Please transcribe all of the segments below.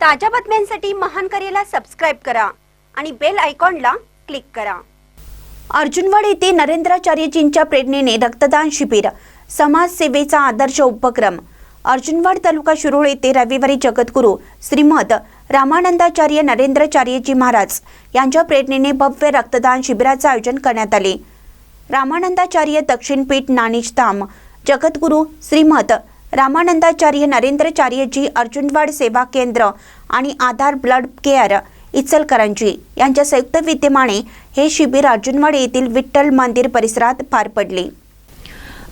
ताज्या बातम्यांसाठी महान करेला सबस्क्राइब करा आणि बेल आयकॉनला क्लिक करा। अर्जुनवाड येथे नरेंद्राचार्यजींच्या प्रेरणेने रक्तदान शिबिर, समाजसेवेचा आदर्श उपक्रम। अर्जुनवाड तालुका शिरोळ येथे रविवारी जगद्गुरू श्रीमद रामानंदाचार्य नरेंद्राचार्यजी महाराज यांच्या प्रेरणेने भव्य रक्तदान शिबिराचे आयोजन करण्यात आले। रामानंदाचार्य दक्षिणपीठ नानिजधाम जगद्गुरू श्रीमद रामानंदाचार्य नरेंद्राचार्यजी अर्जुनवाड सेवा केंद्र आणि आधार ब्लड केअर इचलकरंजी यांच्या संयुक्त विद्यमाने हे शिबिर अर्जुनवाड येथील विठ्ठल मंदिर परिसरात पार पडले।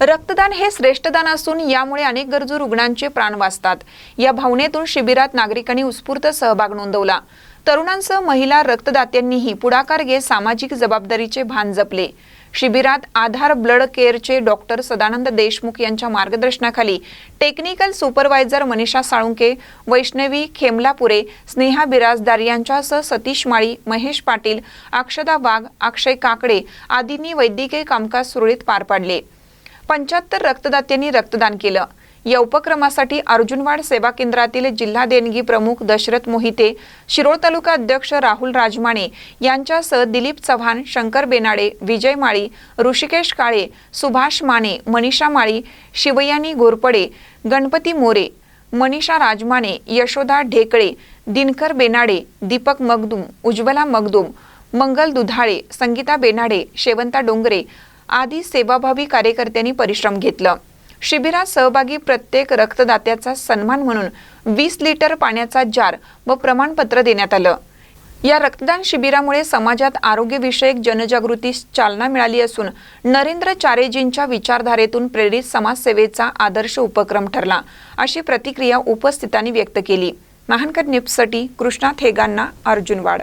रक्तदान हे श्रेष्ठ दान असून यामुळे अनेक गरजू रुग्णांचे प्राण वाचतात। या भावनेतून शिबिरात नागरिकांनी उत्स्फूर्त सहभाग नोंदवला। तरुणांसह महिला रक्तदात्यांनीही पुढाकार घेत सामाजिक जबाबदारीचे भान जपले। शिबिरात आधार ब्लड केअरचे डॉक्टर सदानंद देशमुख यांच्या मार्गदर्शनाखाली टेक्निकल सुपरवायझर मनीषा साळुंके, वैष्णवी खेमलापुरे, स्नेहा बिराजदार यांच्यासह सतीश माळी, महेश पाटील, अक्षदा वाघ, अक्षय काकडे आदींनी वैद्यकीय कामकाज सुरळीत पार पाडले। 75 रक्तदात्यांनी रक्तदान केलं। या उपक्रमासाठी अर्जुनवाड सेवा केंद्रातील जिल्हा देणगी प्रमुख दशरथ मोहिते, शिरोळ तालुका अध्यक्ष राहुल राजमाने यांच्यासह दिलीप चव्हाण, शंकर बेनाडे, विजय माळी, ऋषिकेश काळे, सुभाष माने, मनीषा माळी, शिवयानी घोरपडे, गणपती मोरे, मनीषा राजमाने, यशोदा ढेकळे, दिनकर बेनाडे, दीपक मगदूम, उज्ज्वला मगदूम, मंगल दुधाळे, संगीता बेनाडे, शेवंता डोंगरे आदी सेवाभावी कार्यकर्त्यांनी परिश्रम घेतला। शिबिरात सहभागी प्रत्येक रक्तदात्याचा सन्मान म्हणून 20 लिटर पाण्याचा जार व प्रमाणपत्र देण्यात आलं। या रक्तदान शिबिरामुळे समाजात आरोग्यविषयक जनजागृतीस चालना मिळाली असून नरेंद्राचार्यजींच्या विचारधारेतून प्रेरित समाजसेवेचा आदर्श उपक्रम ठरला, अशी प्रतिक्रिया उपस्थितांनी व्यक्त केली। महानकर न्यूजसाठी कृष्णा थेगांना, अर्जुनवाड।